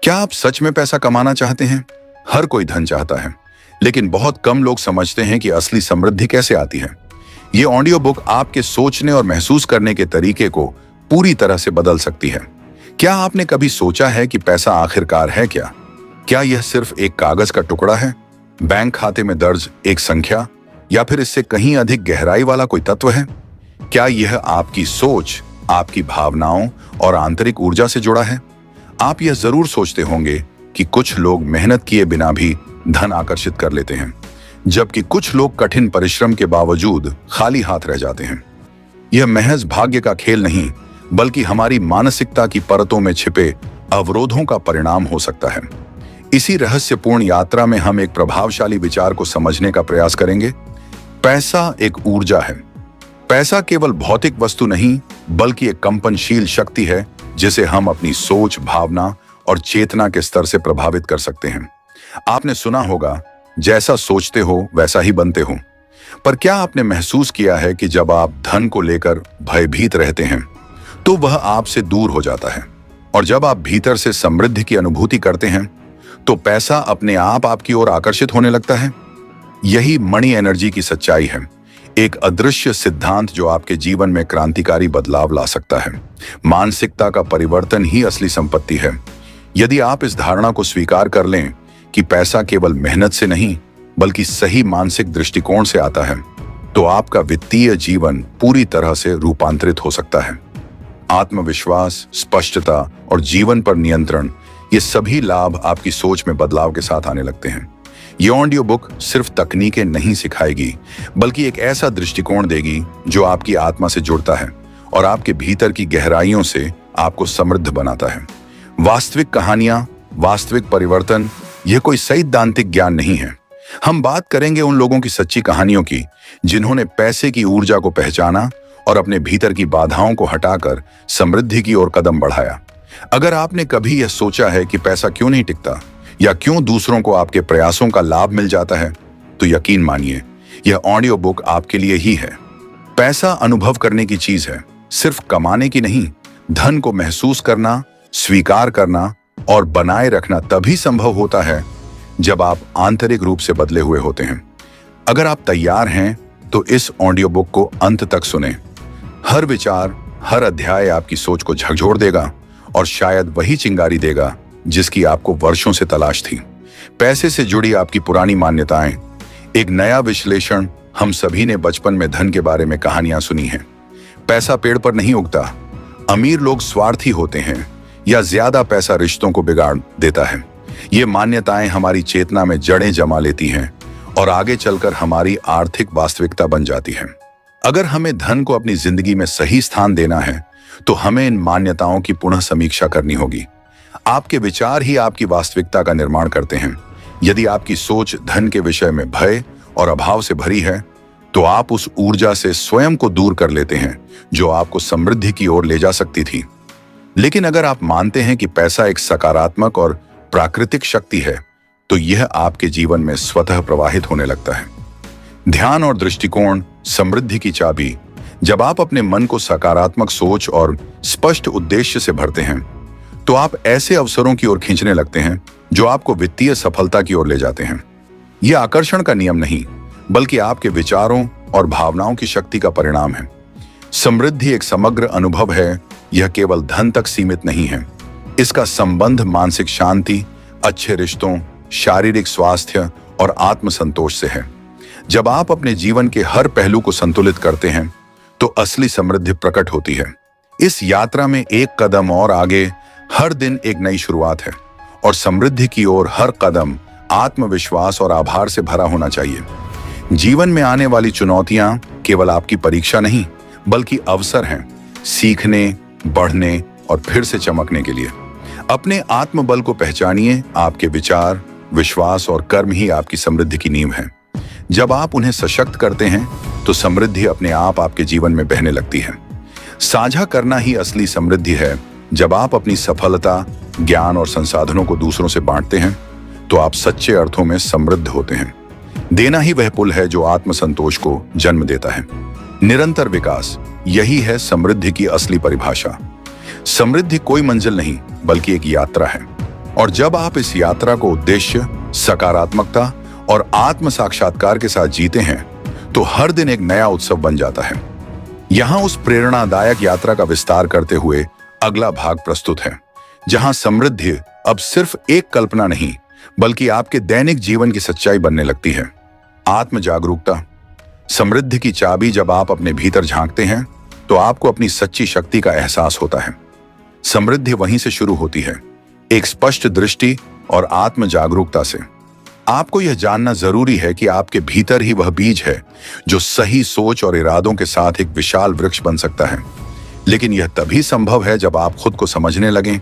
क्या आप सच में पैसा कमाना चाहते हैं? हर कोई धन चाहता है, लेकिन बहुत कम लोग समझते हैं कि असली समृद्धि कैसे आती है। ये ऑडियो बुक आपके सोचने और महसूस करने के तरीके को पूरी तरह से बदल सकती है। क्या आपने कभी सोचा है कि पैसा आखिरकार है क्या? क्या यह सिर्फ एक कागज का टुकड़ा है, बैंक खाते में दर्ज एक संख्या, या फिर इससे कहीं अधिक गहराई वाला कोई तत्व है? क्या यह आपकी सोच, आपकी भावनाओं और आंतरिक ऊर्जा से जुड़ा है? आप यह जरूर सोचते होंगे कि कुछ लोग मेहनत किए बिना भी धन आकर्षित कर लेते हैं, जबकि कुछ लोग कठिन परिश्रम के बावजूद खाली हाथ रह जाते हैं। यह महज भाग्य का खेल नहीं, बल्कि हमारी मानसिकता की परतों में छिपे अवरोधों का परिणाम हो सकता है। इसी रहस्यपूर्ण यात्रा में हम एक प्रभावशाली विचार को समझने का प्रयास करेंगे। पैसा एक ऊर्जा है। पैसा केवल भौतिक वस्तु नहीं, बल्कि एक कंपनशील शक्ति है जिसे हम अपनी सोच, भावना और चेतना के स्तर से प्रभावित कर सकते हैं। आपने सुना होगा, जैसा सोचते हो वैसा ही बनते हो। पर क्या आपने महसूस किया है कि जब आप धन को लेकर भयभीत रहते हैं, तो वह आपसे दूर हो जाता है, और जब आप भीतर से समृद्धि की अनुभूति करते हैं, तो पैसा अपने आप आपकी ओर आकर्षित होने लगता है। यही मनी एनर्जी की सच्चाई है, एक अदृश्य सिद्धांत जो आपके जीवन में क्रांतिकारी बदलाव ला सकता है। मानसिकता का परिवर्तन ही असली संपत्ति है। यदि आप इस धारणा को स्वीकार कर लें कि पैसा केवल मेहनत से नहीं, बल्कि सही मानसिक दृष्टिकोण से आता है, तो आपका वित्तीय जीवन पूरी तरह से रूपांतरित हो सकता है। आत्मविश्वास, स्पष्टता और जीवन पर नियंत्रण, ये सभी लाभ आपकी सोच में बदलाव के साथ आने लगते हैं। ये ऑडियो बुक सिर्फ तकनीकें नहीं सिखाएगी, बल्कि एक ऐसा दृष्टिकोण देगी जो आपकी आत्मा से जुड़ता है और आपके भीतर की गहराइयों से आपको समृद्ध बनाता है। वास्तविक कहानियां, वास्तविक परिवर्तन, यह कोई सैद्धांतिक ज्ञान नहीं है। हम बात करेंगे उन लोगों की सच्ची कहानियों की, जिन्होंने पैसे की ऊर्जा को पहचाना और अपने भीतर की बाधाओं को हटाकर समृद्धि की ओर कदम बढ़ाया। अगर आपने कभी यह सोचा है कि पैसा क्यों नहीं टिकता, या क्यों दूसरों को आपके प्रयासों का लाभ मिल जाता है, तो यकीन मानिए, यह ऑडियो बुक आपके लिए ही है। पैसा अनुभव करने की चीज है, सिर्फ कमाने की नहीं। धन को महसूस करना, स्वीकार करना और बनाए रखना तभी संभव होता है जब आप आंतरिक रूप से बदले हुए होते हैं। अगर आप तैयार हैं, तो इस ऑडियो बुक को अंत तक सुने। हर विचार, हर अध्याय आपकी सोच को झकझोर देगा और शायद वही चिंगारी देगा जिसकी आपको वर्षों से तलाश थी। पैसे से जुड़ी आपकी पुरानी मान्यताएं, एक नया विश्लेषण। हम सभी ने बचपन में धन के बारे में कहानियां सुनी हैं। पैसा पेड़ पर नहीं उगता, अमीर लोग स्वार्थी होते हैं, या ज्यादा पैसा रिश्तों को बिगाड़ देता है। ये मान्यताएं हमारी चेतना में जड़ें जमा लेती हैं और आगे चलकर हमारी आर्थिक वास्तविकता बन जाती है। अगर हमें धन को अपनी जिंदगी में सही स्थान देना है, तो हमें इन मान्यताओं की पुनः समीक्षा करनी होगी। आपके विचार ही आपकी वास्तविकता का निर्माण करते हैं। यदि आपकी सोच धन के विषय में भय और अभाव से भरी है, तो आप उस ऊर्जा से स्वयं को दूर कर लेते हैं जो आपको समृद्धि की ओर ले जा सकती थी। लेकिन अगर आप मानते हैं कि पैसा एक सकारात्मक और प्राकृतिक शक्ति है, तो यह आपके जीवन में स्वतः प्रवाहित होने लगता है। ध्यान और दृष्टिकोण, समृद्धि की चाबी। जब आप अपने मन को सकारात्मक सोच और स्पष्ट उद्देश्य से भरते हैं, तो आप ऐसे अवसरों की ओर खींचने लगते हैं जो आपको वित्तीय सफलता की ओर ले जाते हैं। यह आकर्षण का नियम नहीं, बल्कि आपके विचारों और भावनाओं की शक्ति का परिणाम है। समृद्धि एक समग्र अनुभव है, यह केवल धन तक सीमित नहीं है। इसका संबंध मानसिक शांति, अच्छे रिश्तों, शारीरिक स्वास्थ्य और आत्मसंतोष से है। जब आप अपने जीवन के हर पहलू को संतुलित करते हैं, तो असली समृद्धि प्रकट होती है। इस यात्रा में एक कदम और आगे, हर दिन एक नई शुरुआत है, और समृद्धि की ओर हर कदम आत्मविश्वास और आभार से भरा होना चाहिए। जीवन में आने वाली चुनौतियां केवल आपकी परीक्षा नहीं, बल्कि अवसर हैं, सीखने, बढ़ने और फिर से चमकने के लिए। अपने आत्मबल को पहचानिए। आपके विचार, विश्वास और कर्म ही आपकी समृद्धि की नींव है। जब आप उन्हें सशक्त करते हैं, तो समृद्धि अपने आप आपके जीवन में बहने लगती है। साझा करना ही असली समृद्धि है। जब आप अपनी सफलता, ज्ञान और संसाधनों को दूसरों से बांटते हैं, तो आप सच्चे अर्थों में समृद्ध होते हैं। देना ही वह पुल है जो आत्मसंतोष को जन्म देता है। निरंतर विकास, यही है समृद्धि की असली परिभाषा। समृद्धि कोई मंजिल नहीं, बल्कि एक यात्रा है। और जब आप इस यात्रा को उद्देश्य, सकारात्मकता और आत्म साक्षात्कार के साथ जीते हैं तो हर दिन एक नया उत्सव बन जाता है। यहां उस प्रेरणादायक यात्रा का विस्तार करते हुए अगला भाग प्रस्तुत है, जहां समृद्धि अब सिर्फ एक कल्पना नहीं बल्कि आपके दैनिक जीवन की सच्चाई बनने लगती है। आत्म जागरूकता। समृद्धि की चाबी। जब आप अपने भीतर झांकते हैं तो आपको अपनी सच्ची शक्ति का एहसास होता है। समृद्धि वहीं से शुरू होती है, एक स्पष्ट दृष्टि और आत्म जागरूकता से। आपको यह जानना जरूरी है कि आपके भीतर ही वह बीज है जो सही सोच और इरादों के साथ एक विशाल वृक्ष बन सकता है। लेकिन यह तभी संभव है जब आप खुद को समझने लगें,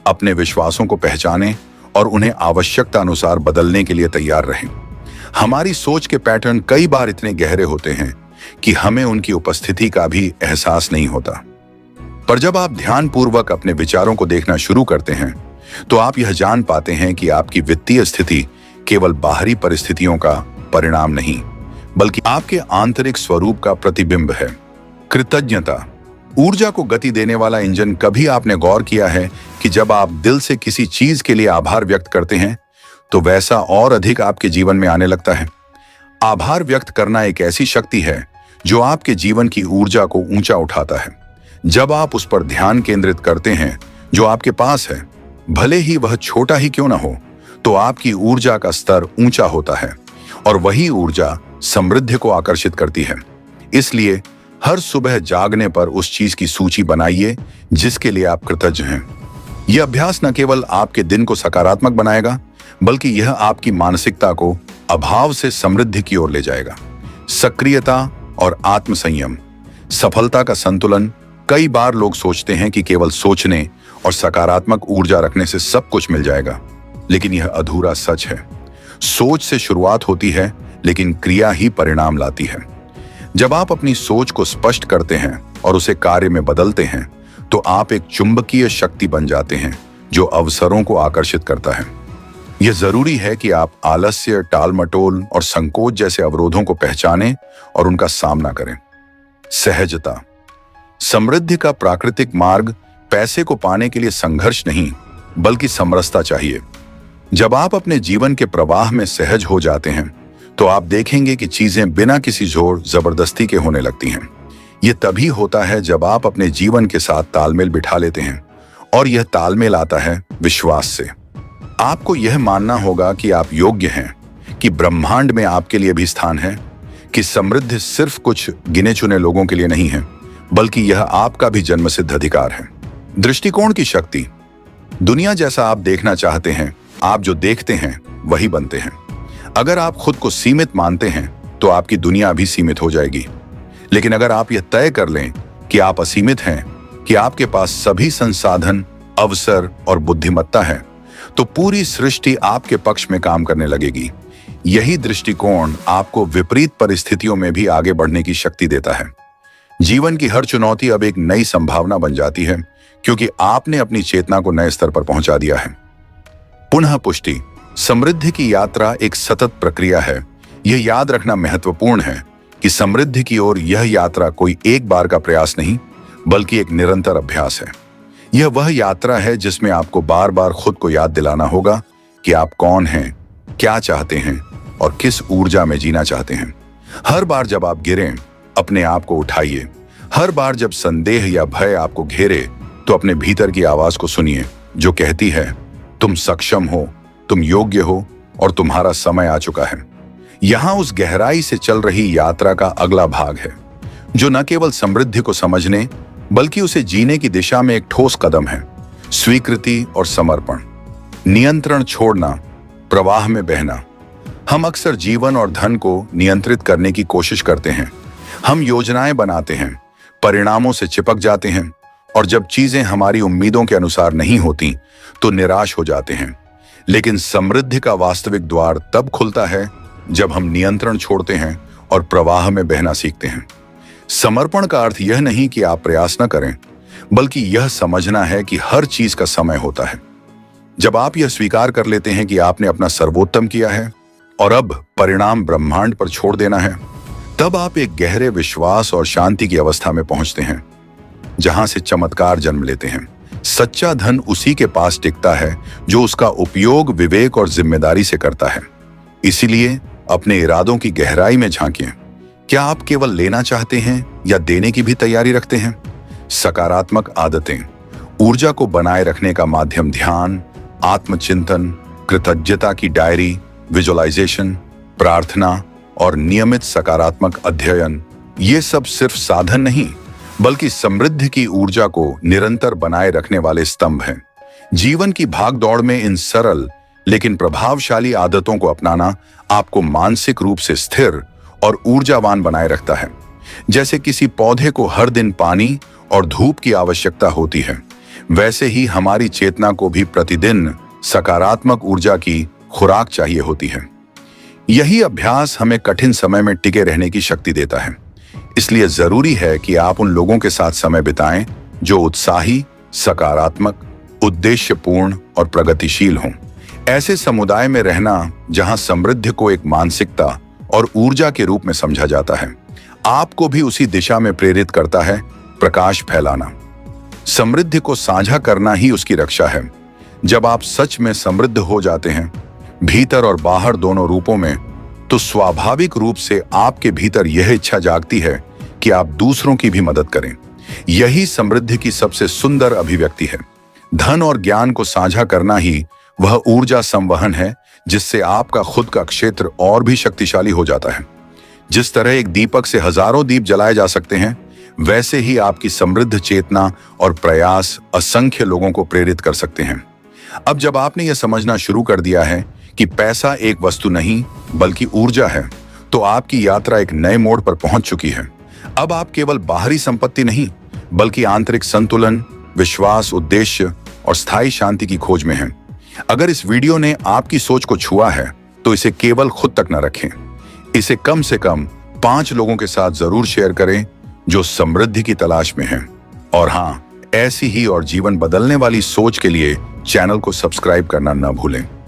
अपने विश्वासों को पहचानें और उन्हें आवश्यकता अनुसार बदलने के लिए तैयार रहें। हमारी सोच के पैटर्न कई बार इतने गहरे होते हैं कि हमें उनकी उपस्थिति का भी एहसास नहीं होता। पर जब आप ध्यानपूर्वक अपने विचारों को देखना शुरू करते हैं तो आप यह जान पाते हैं कि आपकी वित्तीय स्थिति केवल बाहरी परिस्थितियों का परिणाम नहीं बल्कि आपके आंतरिक स्वरूप का प्रतिबिंब है। कृतज्ञता। ऊर्जा को गति देने वाला इंजन। कभी आपने गौर किया है कि जब आप दिल से किसी चीज के लिए आभार व्यक्त करते हैं तो वैसा और अधिक आपके जीवन में आने लगता है। आभार व्यक्त करना एक ऐसी शक्ति है जो आपके जीवन की ऊर्जा को ऊंचा उठाता है। जब आप उस पर ध्यान केंद्रित करते हैं जो आपके पास है, भले ही वह छोटा ही क्यों ना हो, तो आपकी ऊर्जा का स्तर ऊंचा होता है और वही ऊर्जा समृद्धि को आकर्षित करती है। इसलिए हर सुबह जागने पर उस चीज की सूची बनाइए जिसके लिए आप कृतज्ञ हैं। यह अभ्यास न केवल आपके दिन को सकारात्मक बनाएगा बल्कि यह आपकी मानसिकता को अभाव से समृद्धि की ओर ले जाएगा। सक्रियता और आत्मसंयम। सफलता का संतुलन। कई बार लोग सोचते हैं कि केवल सोचने और सकारात्मक ऊर्जा रखने से सब कुछ मिल जाएगा, लेकिन यह अधूरा सच है। सोच से शुरुआत होती है लेकिन क्रिया ही परिणाम लाती है। जब आप अपनी सोच को स्पष्ट करते हैं और उसे कार्य में बदलते हैं तो आप एक चुंबकीय शक्ति बन जाते हैं जो अवसरों को आकर्षित करता है। यह जरूरी है कि आप आलस्य, टालमटोल और संकोच जैसे अवरोधों को पहचानें और उनका सामना करें। सहजता। समृद्धि का प्राकृतिक मार्ग पैसे को पाने के लिए संघर्ष नहीं बल्कि समरसता चाहिए। जब आप अपने जीवन के प्रवाह में सहज हो जाते हैं तो आप देखेंगे कि चीजें बिना किसी जोर जबरदस्ती के होने लगती हैं। यह तभी होता है जब आप अपने जीवन के साथ तालमेल बिठा लेते हैं और यह तालमेल आता है विश्वास से। आपको यह मानना होगा कि आप योग्य हैं, कि ब्रह्मांड में आपके लिए भी स्थान है, कि समृद्धि सिर्फ कुछ गिने चुने लोगों के लिए नहीं है बल्कि यह आपका भी जन्मसिद्ध अधिकार है। दृष्टिकोण की शक्ति। दुनिया जैसा आप देखना चाहते हैं, आप जो देखते हैं वही बनते हैं। अगर आप खुद को सीमित मानते हैं तो आपकी दुनिया भी सीमित हो जाएगी। लेकिन अगर आप यह तय कर लें कि आप असीमित हैं, कि आपके पास सभी संसाधन, अवसर और बुद्धिमत्ता है, तो पूरी सृष्टि आपके पक्ष में काम करने लगेगी। यही दृष्टिकोण आपको विपरीत परिस्थितियों में भी आगे बढ़ने की शक्ति देता है। जीवन की हर चुनौती अब एक नई संभावना बन जाती है क्योंकि आपने अपनी चेतना को नए स्तर पर पहुंचा दिया है। पुनः पुष्टि। समृद्धि की यात्रा एक सतत प्रक्रिया है। यह याद रखना महत्वपूर्ण है कि समृद्धि की ओर यह यात्रा कोई एक बार का प्रयास नहीं बल्कि एक निरंतर अभ्यास है। यह वह यात्रा है जिसमें आपको बार बार खुद को याद दिलाना होगा कि आप कौन हैं, क्या चाहते हैं और किस ऊर्जा में जीना चाहते हैं। हर बार जब आप गिरें, अपने आप को उठाइए। हर बार जब संदेह या भय आपको घेरे तो अपने भीतर की आवाज को सुनिए जो कहती है, तुम सक्षम हो, तुम योग्य हो और तुम्हारा समय आ चुका है। यहां उस गहराई से चल रही यात्रा का अगला भाग है जो न केवल समृद्धि को समझने बल्कि उसे जीने की दिशा में एक ठोस कदम है। स्वीकृति और समर्पण। नियंत्रण छोड़ना, प्रवाह में बहना। हम अक्सर जीवन और धन को नियंत्रित करने की कोशिश करते हैं। हम योजनाएं बनाते हैं, परिणामों से चिपक जाते हैं और जब चीजें हमारी उम्मीदों के अनुसार नहीं होती तो निराश हो जाते हैं। लेकिन समृद्धि का वास्तविक द्वार तब खुलता है जब हम नियंत्रण छोड़ते हैं और प्रवाह में बहना सीखते हैं। समर्पण का अर्थ यह नहीं कि आप प्रयास न करें, बल्कि यह समझना है कि हर चीज का समय होता है। जब आप यह स्वीकार कर लेते हैं कि आपने अपना सर्वोत्तम किया है और अब परिणाम ब्रह्मांड पर छोड़ देना है, तब आप एक गहरे विश्वास और शांति की अवस्था में पहुंचते हैं जहां से चमत्कार जन्म लेते हैं। सच्चा धन उसी के पास टिकता है जो उसका उपयोग विवेक और जिम्मेदारी से करता है। इसीलिए अपने इरादों की गहराई में झांकें। क्या आप केवल लेना चाहते हैं या देने की भी तैयारी रखते हैं? सकारात्मक आदतें। ऊर्जा को बनाए रखने का माध्यम ध्यान, आत्मचिंतन, कृतज्ञता की डायरी, विजुअलाइजेशन, प्रार्थना और नियमित सकारात्मक अध्ययन। ये सब सिर्फ साधन नहीं, बल्कि समृद्धि की ऊर्जा को निरंतर बनाए रखने वाले स्तंभ हैं। जीवन की भागदौड़ में इन सरल लेकिन प्रभावशाली आदतों को अपनाना आपको मानसिक रूप से स्थिर और ऊर्जावान बनाए रखता है। जैसे किसी पौधे को हर दिन पानी और धूप की आवश्यकता होती है, वैसे ही हमारी चेतना को भी प्रतिदिन सकारात्मक ऊर्जा की खुराक चाहिए होती है। यही अभ्यास हमें कठिन समय में टिके रहने की शक्ति देता है। इसलिए जरूरी है कि आप उन लोगों के साथ समय बिताएं जो उत्साही, सकारात्मक, उद्देश्यपूर्ण और प्रगतिशील हों। ऐसे समुदाय में रहना जहां समृद्धि को एक मानसिकता और ऊर्जा के रूप में समझा जाता है, आपको भी उसी दिशा में प्रेरित करता है। प्रकाश फैलाना। समृद्धि को साझा करना ही उसकी रक्षा है। जब आप सच में समृद्ध हो जाते हैं, भीतर और बाहर दोनों रूपों में, तो स्वाभाविक रूप से आपके भीतर यह इच्छा जागती है कि आप दूसरों की भी मदद करें। यही समृद्धि की सबसे सुंदर अभिव्यक्ति है। धन और ज्ञान को साझा करना ही वह ऊर्जा संवहन है जिससे आपका खुद का क्षेत्र और भी शक्तिशाली हो जाता है। जिस तरह एक दीपक से हजारों दीप जलाए जा सकते हैं, वैसे ही आपकी समृद्ध चेतना और प्रयास असंख्य लोगों को प्रेरित कर सकते हैं। अब जब आपने यह समझना शुरू कर दिया है कि पैसा एक वस्तु नहीं बल्कि ऊर्जा है, तो आपकी यात्रा एक नए मोड़ पर पहुंच चुकी है। अब आप केवल बाहरी संपत्ति नहीं, बल्कि आंतरिक संतुलन, विश्वास, उद्देश्य और स्थायी शांति की खोज में हैं। अगर इस वीडियो ने आपकी सोच को छुआ है, तो इसे केवल खुद तक न रखें। इसे कम से कम 5 लोगों के साथ जरूर शेयर करें जो समृद्धि की तलाश में हैं। और हाँ, ऐसी ही और जीवन बदलने वाली सोच के लिए चैनल को सब्सक्राइब करना न भूलें।